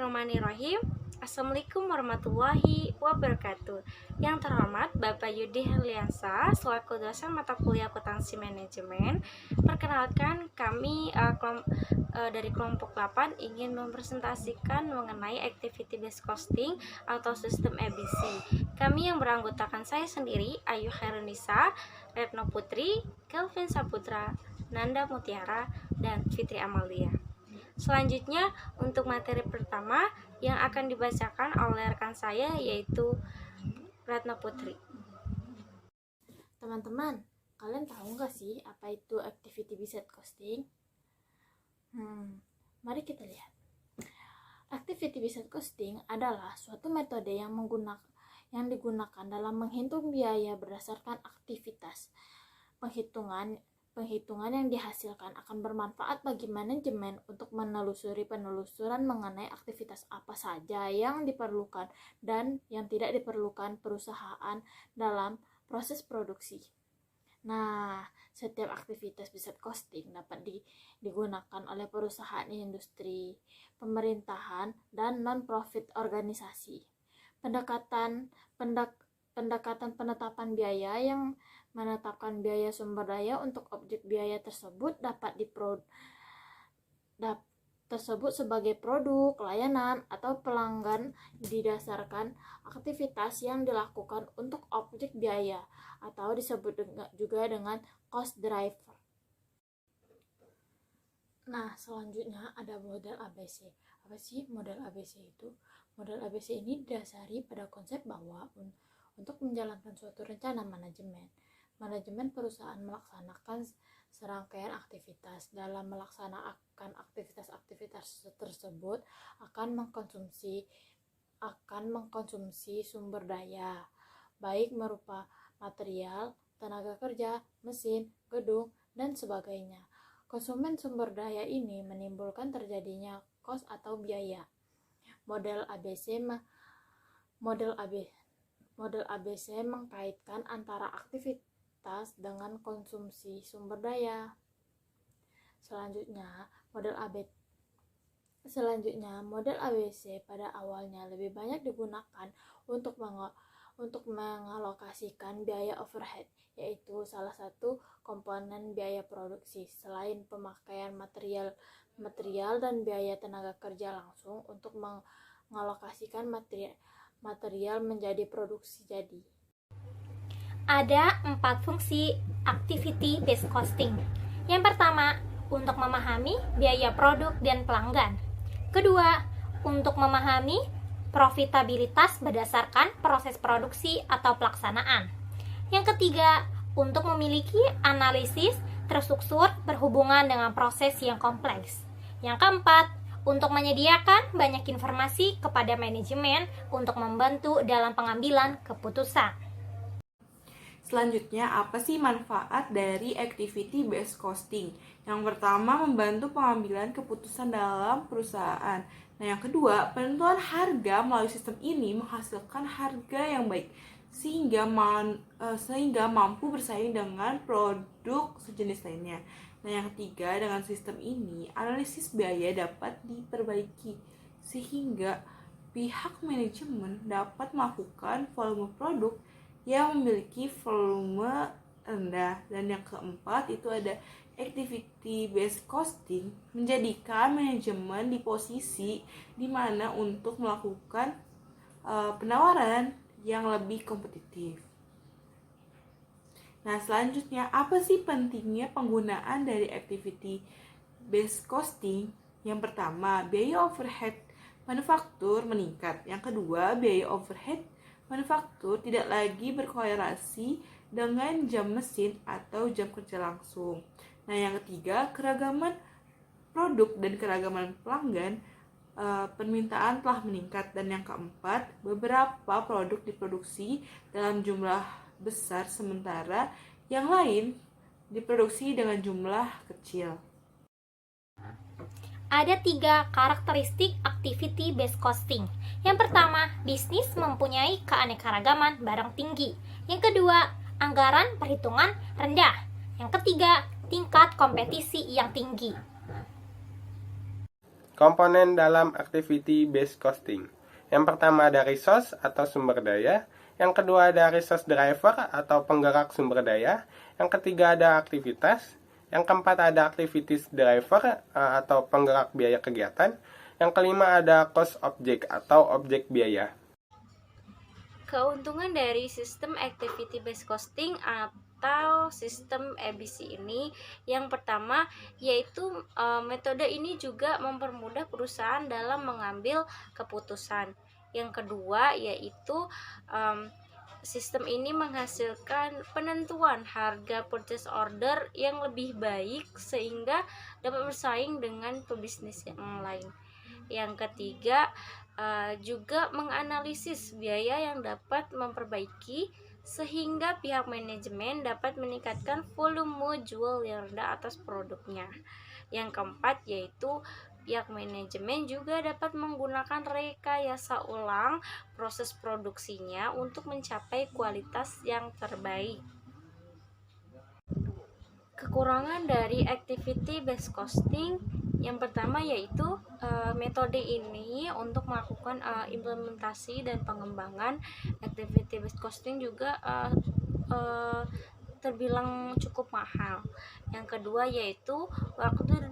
Bismillahirrahmanirrahim. Assalamualaikum warahmatullahi wabarakatuh. Yang terhormat Bapak Yudi Herliansa selaku dosen mata kuliah akuntansi manajemen. Perkenalkan kami dari kelompok 8 ingin mempresentasikan mengenai activity based costing atau sistem ABC. Kami yang beranggotakan saya sendiri, Ayu Khairunisa, Retno Putri, Kelvin Saputra, Nanda Mutiara, dan Fitri Amalia. Selanjutnya, untuk materi pertama yang akan dibacakan oleh rekan saya yaitu Ratna Putri. Teman-teman, kalian tahu nggak sih apa itu activity based costing? Mari kita lihat. Activity based costing adalah suatu metode yang digunakan dalam menghitung biaya berdasarkan aktivitas. Penghitungan yang dihasilkan akan bermanfaat bagi manajemen untuk menelusuri penelusuran mengenai aktivitas apa saja yang diperlukan dan yang tidak diperlukan perusahaan dalam proses produksi. Nah, setiap aktivitas based costing dapat digunakan oleh perusahaan industri, pemerintahan, dan non-profit organisasi. Pendekatan penetapan biaya yang menetapkan biaya sumber daya untuk objek biaya tersebut dapat tersebut sebagai produk, layanan, atau pelanggan didasarkan aktivitas yang dilakukan untuk objek biaya atau disebut juga dengan cost driver. Nah, selanjutnya ada model ABC. Apa sih model ABC itu? Model ABC ini didasari pada konsep bahwa untuk menjalankan suatu rencana manajemen perusahaan melaksanakan serangkaian aktivitas. Dalam melaksanakan aktivitas tersebut akan mengkonsumsi sumber daya, baik berupa material, tenaga kerja, mesin, gedung, dan sebagainya. Konsumen sumber daya ini menimbulkan terjadinya kos atau biaya. Model ABC mengkaitkan antara aktivitas dengan konsumsi sumber daya. Selanjutnya, model ABC pada awalnya lebih banyak digunakan untuk mengalokasikan biaya overhead, yaitu salah satu komponen biaya produksi selain pemakaian material dan biaya tenaga kerja langsung untuk mengalokasikan material menjadi produksi jadi. Ada 4 fungsi activity based costing. Yang pertama, untuk memahami biaya produk dan pelanggan. Kedua, untuk memahami profitabilitas berdasarkan proses produksi atau pelaksanaan. Yang ketiga, untuk memiliki analisis terstruktur berhubungan dengan proses yang kompleks. Yang keempat, untuk menyediakan banyak informasi kepada manajemen untuk membantu dalam pengambilan keputusan. Selanjutnya, apa sih manfaat dari activity based costing? Yang pertama, membantu pengambilan keputusan dalam perusahaan. Nah, yang kedua, penentuan harga melalui sistem ini menghasilkan harga yang baik sehingga mampu bersaing dengan produk sejenis lainnya. Nah, yang ketiga, dengan sistem ini analisis biaya dapat diperbaiki sehingga pihak manajemen dapat melakukan volume produk yang memiliki volume rendah. Dan yang keempat itu ada activity based costing, menjadikan manajemen di posisi di mana untuk melakukan penawaran yang lebih kompetitif. Nah, selanjutnya apa sih pentingnya penggunaan dari activity based costing? Yang pertama, biaya overhead manufaktur meningkat. Yang kedua, biaya overhead manufaktur tidak lagi berkorelasi dengan jam mesin atau jam kerja langsung. Nah, yang ketiga, keragaman produk dan keragaman pelanggan, permintaan telah meningkat. Dan yang keempat, beberapa produk diproduksi dalam jumlah besar sementara yang lain diproduksi dengan jumlah kecil. Ada 3 karakteristik activity based costing. Yang pertama, bisnis mempunyai keanekaragaman barang tinggi. Yang kedua, anggaran perhitungan rendah. Yang ketiga, tingkat kompetisi yang tinggi. Komponen dalam activity based costing. Yang pertama ada resource atau sumber daya, yang kedua ada resource driver atau penggerak sumber daya, yang ketiga ada aktivitas, yang keempat ada activities driver atau penggerak biaya kegiatan, yang kelima ada cost object atau objek biaya. Keuntungan dari sistem activity based costing atau sistem ABC ini, yang pertama yaitu metode ini juga mempermudah perusahaan dalam mengambil keputusan. Yang kedua yaitu sistem ini menghasilkan penentuan harga purchase order yang lebih baik sehingga dapat bersaing dengan pebisnis yang lain. Yang ketiga juga menganalisis biaya yang dapat memperbaiki sehingga pihak manajemen dapat meningkatkan volume jual yang rendah atas produknya. Yang keempat yaitu pihak manajemen juga dapat menggunakan rekayasa ulang proses produksinya untuk mencapai kualitas yang terbaik. Kekurangan dari activity based costing yang pertama yaitu metode ini untuk melakukan implementasi dan pengembangan activity based costing juga terbilang cukup mahal. Yang kedua yaitu waktu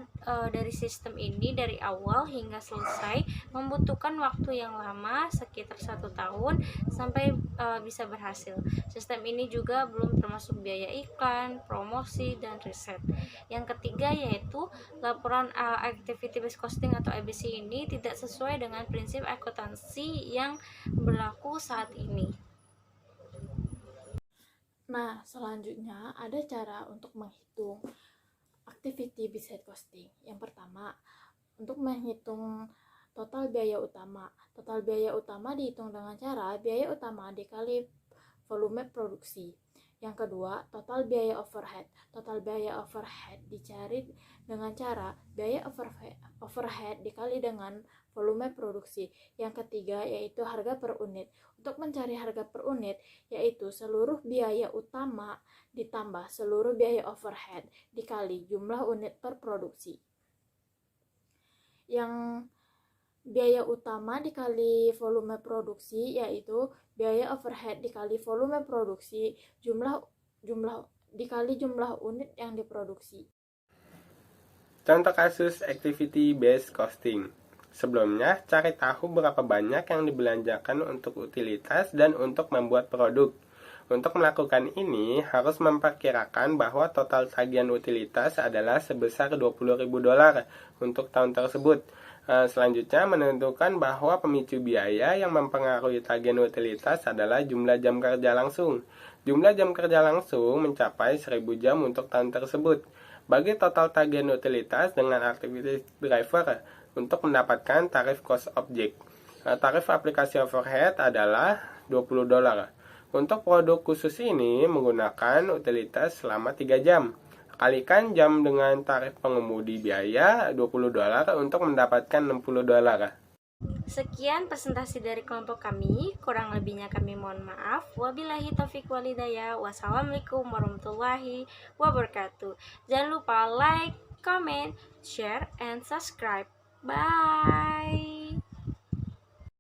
dari sistem ini dari awal hingga selesai membutuhkan waktu yang lama sekitar 1 tahun sampai bisa berhasil. Sistem ini juga belum termasuk biaya iklan, promosi, dan riset. Yang ketiga yaitu laporan activity based costing atau ABC ini tidak sesuai dengan prinsip akuntansi yang berlaku saat ini. Nah, selanjutnya ada cara untuk menghitung activity based costing. Yang pertama, untuk menghitung total biaya utama. Total biaya utama dihitung dengan cara biaya utama dikali volume produksi. Yang kedua, total biaya overhead. Total biaya overhead dicari dengan cara biaya overhead dikali dengan volume produksi. Yang ketiga yaitu harga per unit. Untuk mencari harga per unit yaitu seluruh biaya utama ditambah seluruh biaya overhead dikali jumlah unit per produksi. Yang biaya utama dikali volume produksi yaitu biaya overhead dikali volume produksi dikali jumlah unit yang diproduksi. Contoh kasus activity based costing. Sebelumnya, cari tahu berapa banyak yang dibelanjakan untuk utilitas dan untuk membuat produk. Untuk melakukan ini, harus memperkirakan bahwa total tagihan utilitas adalah sebesar $20.000 untuk tahun tersebut. Selanjutnya, menentukan bahwa pemicu biaya yang mempengaruhi tagihan utilitas adalah jumlah jam kerja langsung. Jumlah jam kerja langsung mencapai 1.000 jam untuk tahun tersebut. Bagi total tagihan utilitas dengan activity driver untuk mendapatkan tarif cost object. Tarif aplikasi overhead adalah $20. Untuk produk khusus ini menggunakan utilitas selama 3 jam. Kalikan jam dengan tarif pengemudi biaya $20 untuk mendapatkan $60. Sekian presentasi dari kelompok kami, kurang lebihnya kami mohon maaf. Wabillahi taufiq walhidayah. Wassalamualaikum warahmatullahi wabarakatuh. Jangan lupa like, comment, share, and subscribe. Bye.